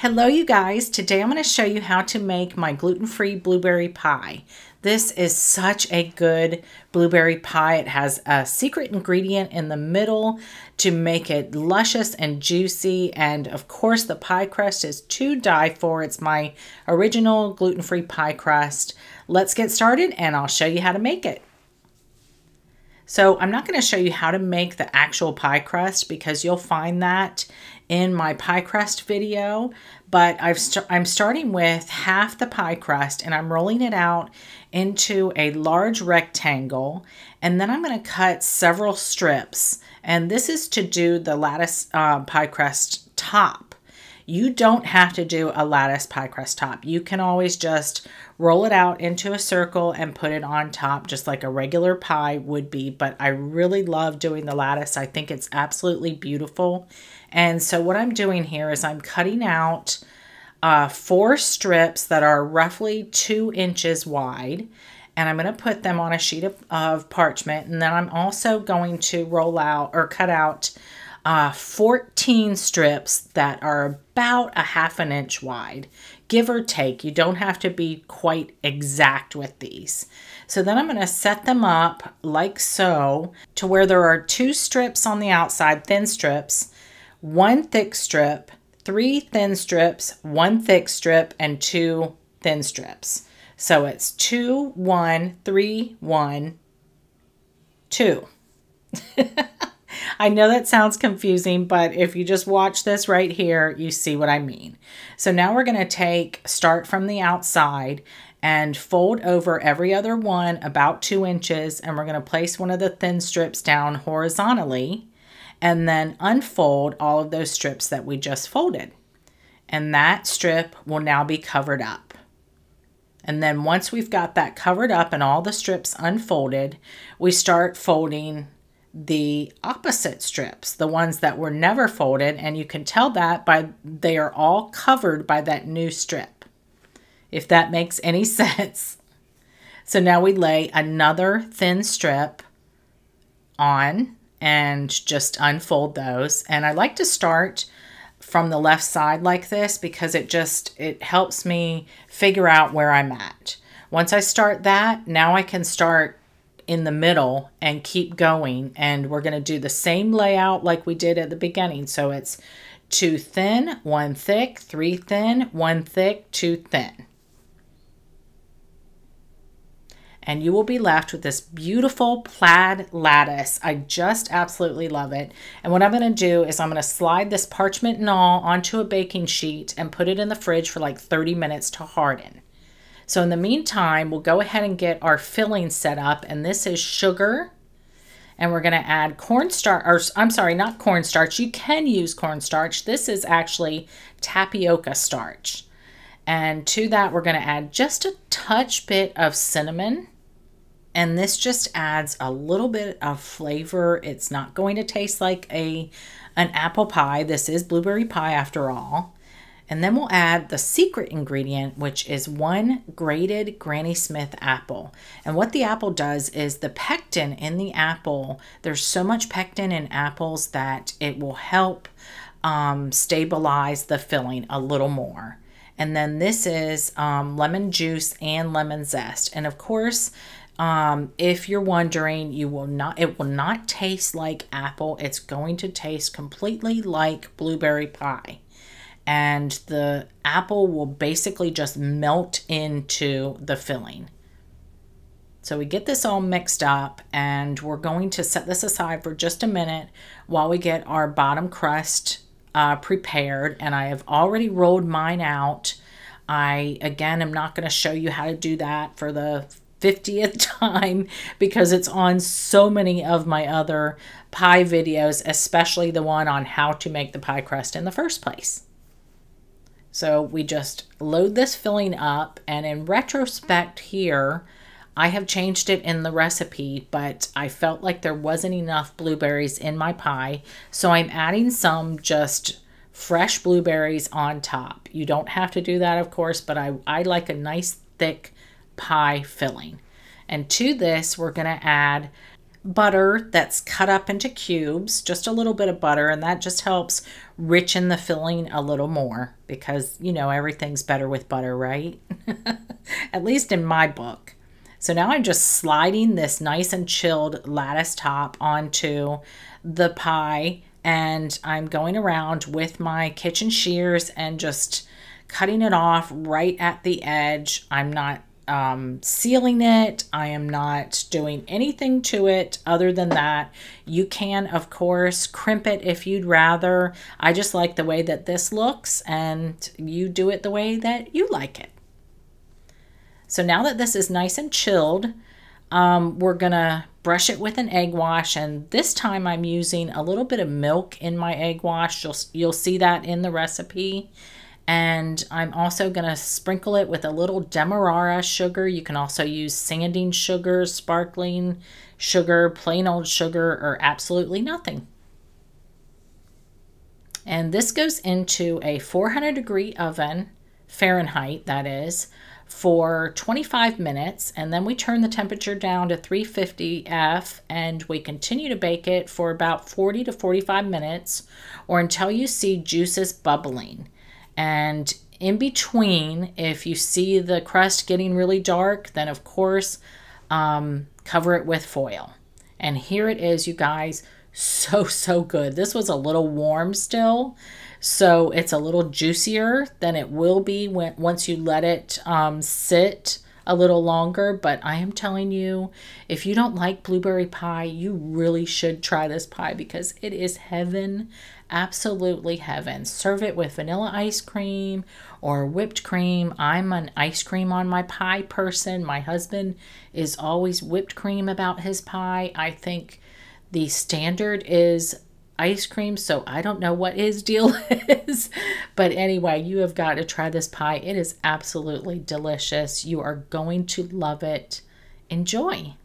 Hello you guys, today I'm going to show you how to make my gluten-free blueberry pie. This is such a good blueberry pie. It has a secret ingredient in the middle to make it luscious and juicy, and of course the pie crust is to die for. It's my original gluten-free pie crust. Let's get started and I'll show you how to make it. So I'm not going to show you how to make the actual pie crust because you'll find that in my pie crust video, but I'm starting with half the pie crust and I'm rolling it out into a large rectangle, and then I'm going to cut several strips, and this is to do the lattice pie crust top. You don't have to do a lattice pie crust top. You can always just roll it out into a circle and put it on top just like a regular pie would be, but I really love doing the lattice. I think it's absolutely beautiful. And so what I'm doing here is I'm cutting out 4 strips that are roughly 2 inches wide, and I'm going to put them on a sheet of parchment, and then I'm also going to roll out or cut out 14 strips that are about a ½ inch wide, give or take. You don't have to be quite exact with these. So then I'm going to set them up like so, to where there are 2 strips on the outside, thin strips, 1 thick strip, 3 thin strips, 1 thick strip, and 2 thin strips. So it's 2, 1, 3, 1, 2. I know that sounds confusing, but if you just watch this right here, you see what I mean. So now we're going to start from the outside and fold over every other one about 2 inches, and we're going to place one of the thin strips down horizontally and then unfold all of those strips that we just folded. And that strip will now be covered up. And then once we've got that covered up and all the strips unfolded, we start folding the opposite strips, the ones that were never folded, and you can tell that by they are all covered by that new strip, if that makes any sense. So now we lay another thin strip on and just unfold those, and I like to start from the left side like this because it helps me figure out where I'm at. Once I start that, now I can start in the middle and keep going, and we're going to do the same layout like we did at the beginning. So it's 2 thin, 1 thick, 3 thin, 1 thick, 2 thin. And you will be left with this beautiful plaid lattice. I just absolutely love it. And what I'm going to do is I'm going to slide this parchment and all onto a baking sheet and put it in the fridge for like 30 minutes to harden. So in the meantime, we'll go ahead and get our filling set up, and this is sugar, and we're going to add cornstarch, or I'm sorry, not cornstarch. You can use cornstarch. This is actually tapioca starch. And to that, we're going to add just a touch bit of cinnamon, and this just adds a little bit of flavor. It's not going to taste like an apple pie. This is blueberry pie after all. And then we'll add the secret ingredient, which is 1 grated Granny Smith apple. And what the apple does is the pectin in the apple, there's so much pectin in apples that it will help stabilize the filling a little more. And then this is lemon juice and lemon zest. And of course, if you're wondering, it will not taste like apple. It's going to taste completely like blueberry pie. And the apple will basically just melt into the filling. So we get this all mixed up, and we're going to set this aside for just a minute while we get our bottom crust prepared. And I have already rolled mine out. Again, I'm not going to show you how to do that for the 50th time because it's on so many of my other pie videos, especially the one on how to make the pie crust in the first place. So we just load this filling up, and in retrospect here, I have changed it in the recipe, but I felt like there wasn't enough blueberries in my pie, so I'm adding some just fresh blueberries on top. You don't have to do that, of course, but I like a nice thick pie filling. And to this, we're going to add butter that's cut up into cubes, just a little bit of butter, and that just helps richen the filling a little more because, you know, everything's better with butter, right? At least in my book. So now I'm just sliding this nice and chilled lattice top onto the pie, and I'm going around with my kitchen shears and just cutting it off right at the edge. I'm not sealing it. I am not doing anything to it other than that. You can, of course, crimp it if you'd rather. I just like the way that this looks, and you do it the way that you like it. So now that this is nice and chilled, we're gonna brush it with an egg wash, and this time I'm using a little bit of milk in my egg wash. You'll see that in the recipe. And I'm also gonna sprinkle it with a little demerara sugar. You can also use sanding sugar, sparkling sugar, plain old sugar, or absolutely nothing. And this goes into a 400-degree oven, Fahrenheit that is, for 25 minutes, and then we turn the temperature down to 350 F, and we continue to bake it for about 40 to 45 minutes, or until you see juices bubbling. And in between, if you see the crust getting really dark, then of course cover it with foil. And here it is, you guys. So good. This was a little warm still, so it's a little juicier than it will be once you let it sit a little longer. But I am telling you, if you don't like blueberry pie, you really should try this pie because it is heaven. Absolutely heaven. Serve it with vanilla ice cream or whipped cream. I'm an ice cream on my pie person. My husband is always whipped cream about his pie. I think the standard is ice cream, so I don't know what his deal is. But anyway, you have got to try this pie. It is absolutely delicious. You are going to love it. Enjoy.